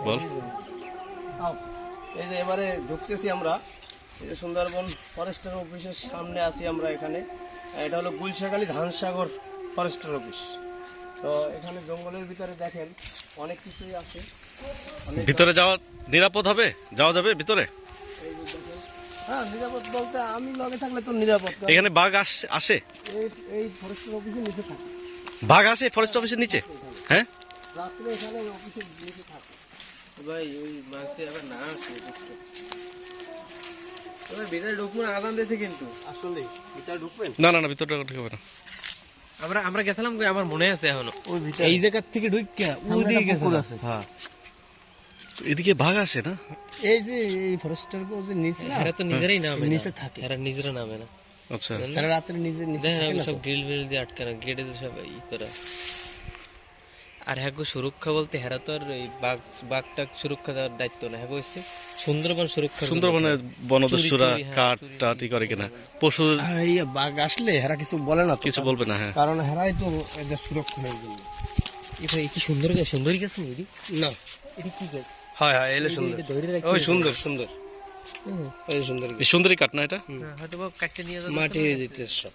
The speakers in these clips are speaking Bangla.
বল। এই যে এবারে ঢুকতেছি আমরা, এই যে সুন্দরবন ফরেস্টের অফিসের সামনে আছি আমরা এখানে। এটা হলো গুলশাখালী ধানসাগর ফরেস্টের অফিস। তো এখানে জঙ্গলের ভিতরে দেখেন অনেক কিছুই আছে। ভিতরে যাওয়া নিরাপদ হবে? যাওয়া যাবে ভিতরে? এই যে দেখেন, হ্যাঁ নিরাপদ বলতে আমি লগে থাকলে তো নিরাপদ। কারণ এখানে বাঘ আসে? এই ফরেস্টের অফিসের নিচে থাকে। বাঘ আসে ফরেস্ট অফিসের নিচে? হ্যাঁ, রাত্রে এখানে অফিসের নিচে থাকে। ভাই ওই মাসে আবার না আসে ভিতরে ঢুকবো না, আজান দিয়েছে কিন্তু। আসলে ভিতরে ঢুকবেন? না না না, ভিতরে ঢুকবে না। আমরা গেছিলাম, আমার মনে আছে এখনো। ওই ভিতরে এই জায়গা থেকে ঢুকিয়া ওইদিকে গেছে। হ্যাঁ, এদিকে বাঘ আসে না? এই যে এই ফরেস্টের যে নিচে না, এরা তো নিজেরাই নামে না। নিচে থাকে। এরা নিজেরা নামে না। আচ্ছা, তারা রাত্রে নিচে দেখেন থাকে না সব তো। গ্রিল মিল দিয়ে আটকানো, গেটে সব ই করে। আর হ্যাঁ সুরক্ষা বলতে হেরা তো আর এই বাঘটাক সুরক্ষা দেওয়ার দায়িত্ব না। হ্যাঁ হচ্ছে সুন্দরবন সুরক্ষা। সুন্দরবনের বনদস্যুরা চুরি, হ্যাঁ, কাঠ চুরি, টাটি করে কিনা পশু আর এই বাঘ আসলে হেরা কিছু বলে না তো, কিছু বলবে না। হ্যাঁ, কারণ হেরাই তো এদের সুরক্ষার জন্য। কি সুন্দর সুন্দরী গেছে এটি না, এটি কি গাছ? হয় হয়, এলে সুন্দর। ধরে রাখি ওই সুন্দর সুন্দর, ওই সুন্দর এই সুন্দরী কাঠ না এটা? হয়তো বা কাটতে নিয়ে যাবে। মাটি হয়ে যেতে সব।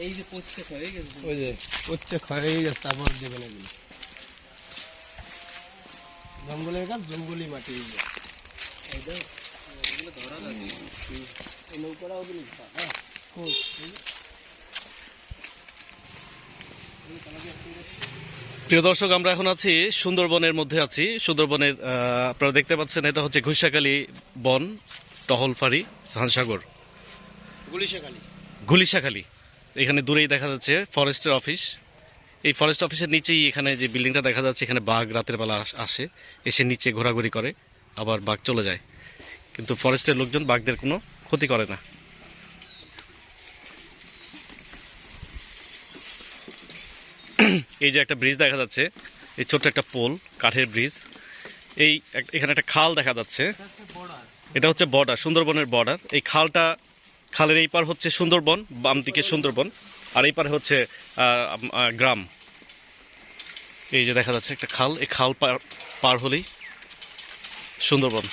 এই যে পচছে হয়ে গেছে। ওই যে উচ্চ ক্ষয় গেছে, তারপর দেবে না এগুলো। জঙ্গলের গাছ জঙ্গলি মাটি হয়ে যায়। এই নৌকাটা ওদের হ্যাঁ খুব প্রিয় দর্শক, আমরা এখন আছি সুন্দরবনের মধ্যে আছি। সুন্দরবনের আপনারা দেখতে পাচ্ছেন, এটা হচ্ছে ঘুষাখালী বন, টহলফারি, ধানসাগর, গুলিশাখালী। এখানে দূরেই দেখা যাচ্ছে ফরেস্টের অফিস। এই ফরেস্ট অফিসের নিচেই এখানে যে বিল্ডিংটা দেখা যাচ্ছে, এখানে বাঘ রাতের বেলা আসে, এসে নিচে ঘোরাঘুরি করে, আবার বাঘ চলে যায়। কিন্তু ফরেস্টের লোকজন বাঘদের কোনো ক্ষতি করে না। এই যে একটা ব্রিজ দেখা যাচ্ছে, এই ছোট্ট একটা পোল, কাঠের ব্রিজ। এই এখানে একটা খাল দেখা যাচ্ছে, এটা হচ্ছে বর্ডার, সুন্দরবনের বর্ডার। এই খালের এই পার হচ্ছে সুন্দরবন, বাম দিকে সুন্দরবন, আর এই পারে হচ্ছে গ্রাম। এই যে দেখা যাচ্ছে একটা খাল, এই খাল পার হলেই সুন্দরবন।